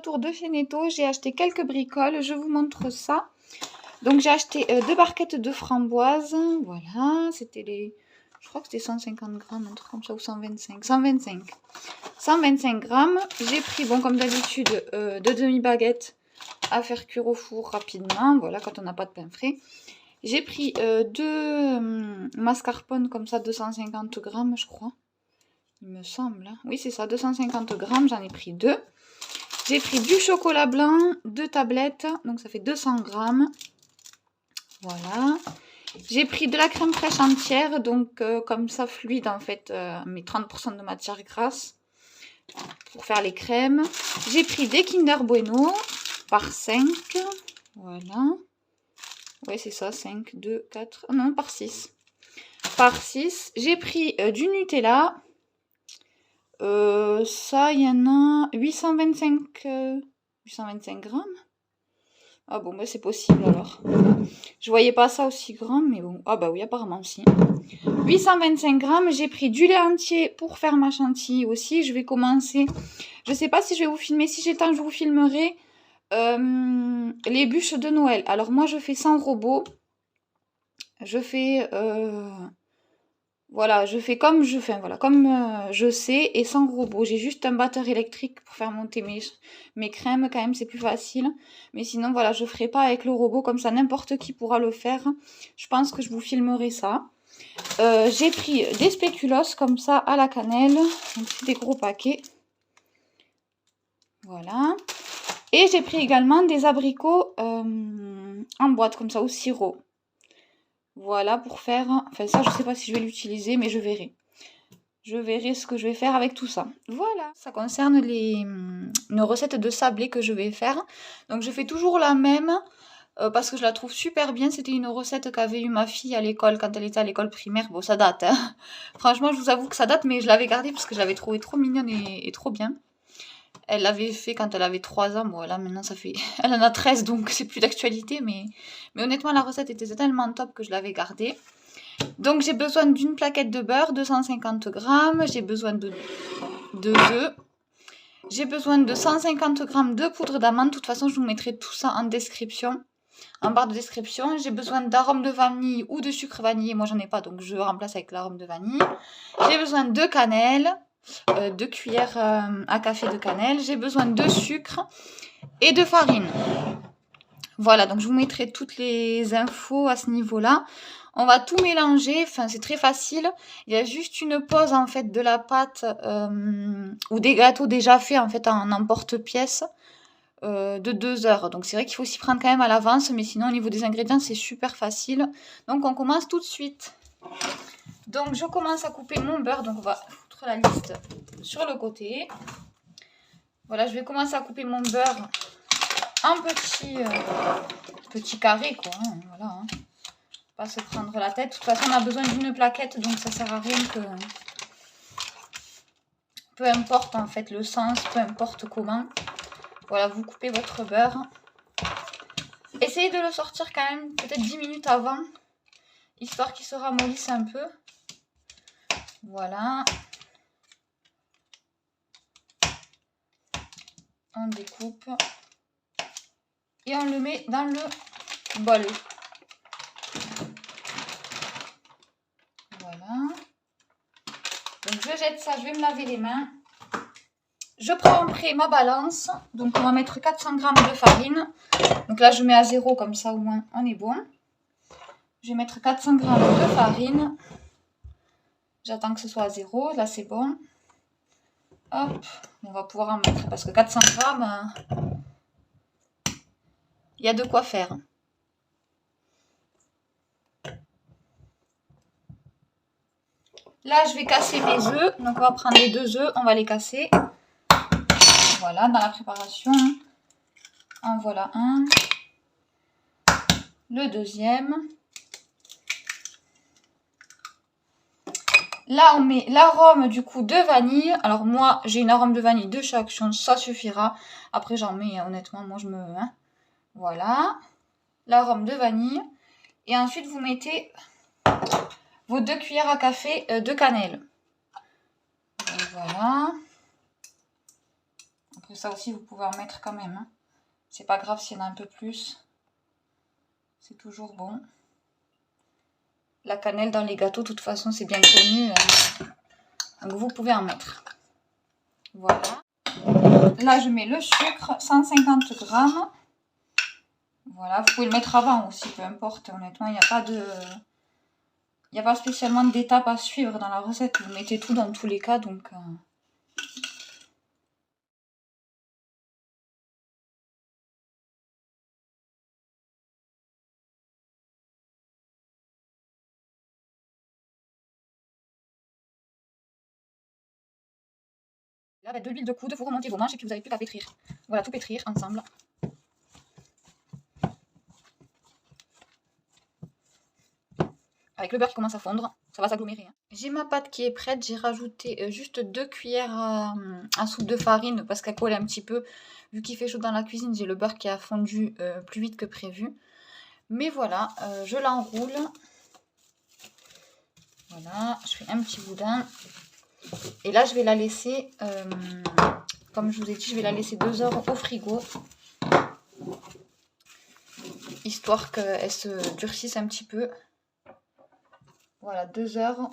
retour de chez Netto. J'ai acheté quelques bricoles. Je vous montre ça. Donc j'ai acheté 2 barquettes de framboises. Voilà, c'était les... Je crois que c'était 150 grammes, un truc comme ça, ou 125. 125 grammes. J'ai pris, bon comme d'habitude, 2 demi-baguettes à faire cuire au four rapidement. Voilà, quand on n'a pas de pain frais. J'ai pris 2 mascarpone comme ça, 250 grammes, je crois. Il me semble. Hein. Oui, c'est ça, 250 grammes. J'en ai pris 2. J'ai pris du chocolat blanc, 2 tablettes. Donc ça fait 200 grammes. Voilà. J'ai pris de la crème fraîche entière. Donc comme ça, fluide en fait. Mais 30% de matière grasse. Pour faire les crèmes. J'ai pris des Kinder Bueno par 5. Voilà. Ouais, c'est ça, 5, 2, 4, non, par 6. Par 6. J'ai pris du Nutella. Ça, il y en a 825 grammes. Ah bon, bah c'est possible alors. Je voyais pas ça aussi grand, mais bon. Ah bah oui, apparemment aussi. 825 grammes. J'ai pris du lait entier pour faire ma chantilly aussi. Je vais commencer. Je sais pas si je vais vous filmer. Si j'ai le temps, je vous filmerai les bûches de Noël. Alors moi, je fais sans robot. Je fais... Voilà, je fais comme je fais, voilà, comme je sais et sans robot. J'ai juste un batteur électrique pour faire monter mes crèmes, quand même, c'est plus facile. Mais sinon, voilà, je ferai pas avec le robot, comme ça, n'importe qui pourra le faire. Je pense que je vous filmerai ça. J'ai pris des spéculoos, comme ça, à la cannelle. Donc, c'est des gros paquets. Voilà. Et j'ai pris également des abricots en boîte, comme ça, au sirop. Voilà, pour faire... Enfin, ça, je sais pas si je vais l'utiliser, mais je verrai. Je verrai ce que je vais faire avec tout ça. Voilà, ça concerne une recette de sablé que je vais faire. Donc, je fais toujours la même parce que je la trouve super bien. C'était une recette qu'avait eu ma fille à l'école quand elle était à l'école primaire. Bon, ça date, hein. Franchement, je vous avoue que ça date, mais je l'avais gardée parce que je l'avais trouvée trop mignonne et trop bien. Elle l'avait fait quand elle avait 3 ans. Bon, là, maintenant, ça fait... Elle en a 13, donc c'est plus d'actualité. Mais honnêtement, la recette était tellement top que je l'avais gardée. Donc, j'ai besoin d'une plaquette de beurre, 250 grammes. J'ai besoin de 2 œufs. J'ai besoin de 150 grammes de poudre d'amande. De toute façon, je vous mettrai tout ça en description. En barre de description. J'ai besoin d'arôme de vanille ou de sucre vanillé. Moi, j'en ai pas, donc je remplace avec l'arôme de vanille. J'ai besoin de cannelle. 2 cuillères à café de cannelle. J'ai besoin de sucre et de farine. Voilà, donc je vous mettrai toutes les infos à ce niveau-là. On va tout mélanger, enfin c'est très facile. Il y a juste une pause en fait de la pâte ou des gâteaux déjà faits en fait en emporte-pièce de 2 heures. Donc c'est vrai qu'il faut s'y prendre quand même à l'avance, mais sinon au niveau des ingrédients c'est super facile. Donc on commence tout de suite. Donc je commence à couper mon beurre, donc on va foutre la liste sur le côté. Voilà, je vais commencer à couper mon beurre en petits carrés, quoi. Hein, voilà. Hein. Pas se prendre la tête. De toute façon, on a besoin d'une plaquette, donc ça sert à rien que... Peu importe en fait le sens, peu importe comment. Voilà, vous coupez votre beurre. Essayez de le sortir quand même peut-être 10 minutes avant, histoire qu'il se ramollisse un peu. Voilà. On découpe. Et on le met dans le bol. Voilà. Donc je jette ça, je vais me laver les mains. Je prends après ma balance. Donc on va mettre 400 g de farine. Donc là je mets à 0 comme ça au moins on est bon. Je vais mettre 400 g de farine. J'attends que ce soit à 0. Là c'est bon. Hop, on va pouvoir en mettre parce que 400 g, il y a de quoi faire. Là, je vais casser mes œufs. Donc, on va prendre les 2 œufs, on va les casser. Voilà, dans la préparation. En voilà un. Le deuxième. Là, on met l'arôme du coup de vanille. Alors, moi, j'ai une arôme de vanille de chaque chose, ça suffira. Après, j'en mets, honnêtement, moi, je me... Hein. Voilà. L'arôme de vanille. Et ensuite, vous mettez vos 2 cuillères à café de cannelle. Et voilà. Après ça aussi, vous pouvez en mettre quand même. Hein. C'est pas grave s'il y en a un peu plus. C'est toujours bon. La cannelle dans les gâteaux, de toute façon, c'est bien connu. Donc vous pouvez en mettre. Voilà. Là, je mets le sucre, 150 grammes. Voilà, vous pouvez le mettre avant aussi, peu importe. Honnêtement, il n'y a pas de... Il n'y a pas spécialement d'étapes à suivre dans la recette. Vous mettez tout dans tous les cas, donc... Là, avec de l'huile de coude, vous remontez vos manches et puis vous n'avez plus qu'à pétrir. Voilà, tout pétrir ensemble. Avec le beurre qui commence à fondre, ça va s'agglomérer. Hein. J'ai ma pâte qui est prête, j'ai rajouté juste 2 cuillères à soupe de farine parce qu'elle colle un petit peu. Vu qu'il fait chaud dans la cuisine, j'ai le beurre qui a fondu plus vite que prévu. Mais voilà, je l'enroule. Voilà, je fais un petit boudin. Et là, je vais la laisser, comme je vous ai dit, je vais la laisser 2 heures au frigo. Histoire qu'elle se durcisse un petit peu. Voilà, 2 heures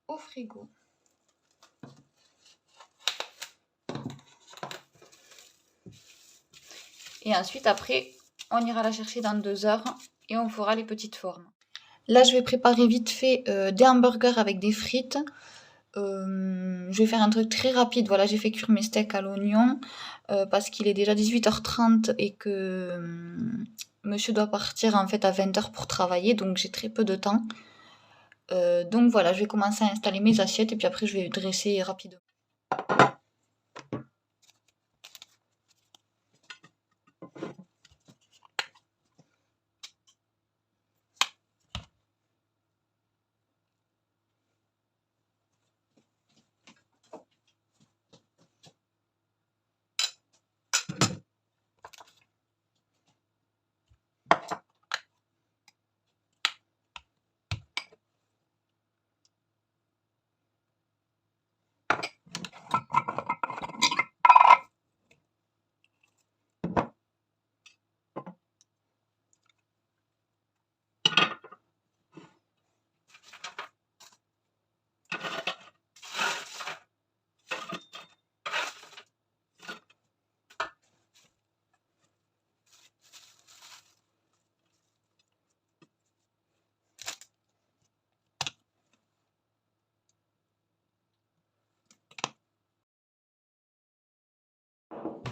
au frigo. Et ensuite, après, on ira la chercher dans 2 heures et on fera les petites formes. Là, je vais préparer vite fait des hamburgers avec des frites. Je vais faire un truc très rapide. Voilà, j'ai fait cuire mes steaks à l'oignon parce qu'il est déjà 18h30 et que monsieur doit partir en fait à 20h pour travailler, donc j'ai très peu de temps. Donc voilà, je vais commencer à installer mes assiettes et puis après je vais dresser rapidement.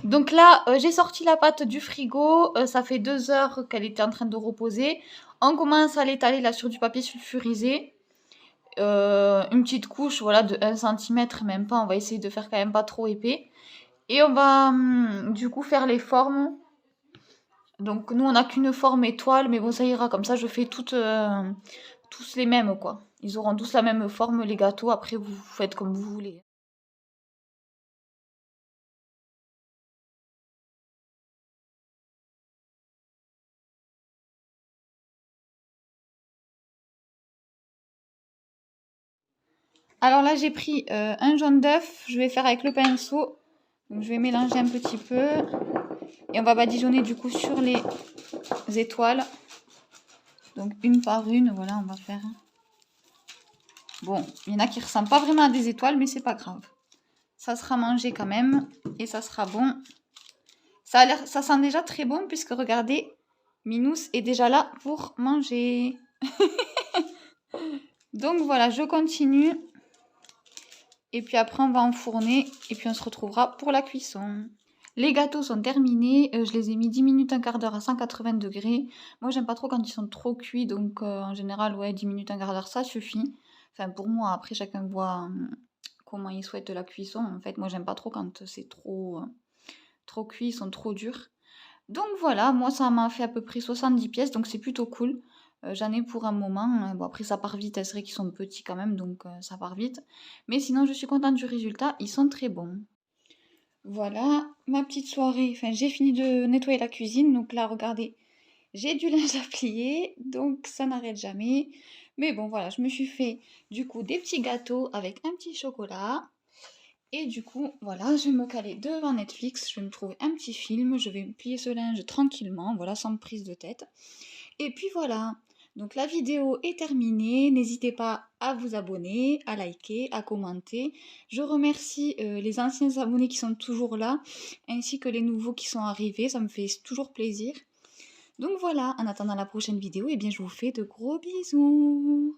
Donc là, j'ai sorti la pâte du frigo. Ça fait 2 heures qu'elle était en train de reposer. On commence à l'étaler là sur du papier sulfurisé. Une petite couche voilà, de 1 cm, même pas. On va essayer de faire quand même pas trop épais. Et on va du coup faire les formes. Donc nous, on n'a qu'une forme étoile, mais bon, ça ira. Comme ça, je fais toutes, tous les mêmes, quoi. Ils auront tous la même forme, les gâteaux. Après, vous faites comme vous voulez. Alors là, j'ai pris un jaune d'œuf. Je vais faire avec le pinceau. Donc je vais mélanger un petit peu. Et on va badigeonner du coup sur les étoiles. Donc une par une, voilà, on va faire. Bon, il y en a qui ressemblent pas vraiment à des étoiles, mais c'est pas grave. Ça sera mangé quand même et ça sera bon. Ça sent déjà très bon puisque regardez, Minous est déjà là pour manger. Donc voilà, je continue. Et puis après, on va enfourner et puis on se retrouvera pour la cuisson. Les gâteaux sont terminés. Je les ai mis 10 minutes, un quart d'heure à 180 degrés. Moi, j'aime pas trop quand ils sont trop cuits. Donc en général, ouais, 10 minutes, un quart d'heure, ça suffit. Enfin, pour moi, après, chacun voit comment il souhaite la cuisson. En fait, moi, j'aime pas trop quand c'est trop cuit, ils sont trop durs. Donc voilà, moi, ça m'a fait à peu près 70 pièces. Donc c'est plutôt cool. J'en ai pour un moment. Bon, après, ça part vite. C'est vrai qu'ils sont petits quand même. Donc ça part vite. Mais sinon, je suis contente du résultat. Ils sont très bons. Voilà, ma petite soirée. Enfin, j'ai fini de nettoyer la cuisine. Donc là, regardez, j'ai du linge à plier. Donc ça n'arrête jamais. Mais bon, voilà, je me suis fait du coup des petits gâteaux avec un petit chocolat. Et du coup, voilà, je vais me caler devant Netflix, je vais me trouver un petit film, je vais plier ce linge tranquillement, voilà, sans prise de tête. Et puis voilà, donc la vidéo est terminée, n'hésitez pas à vous abonner, à liker, à commenter. Je remercie les anciens abonnés qui sont toujours là, ainsi que les nouveaux qui sont arrivés, ça me fait toujours plaisir. Donc voilà, en attendant la prochaine vidéo, eh bien je vous fais de gros bisous.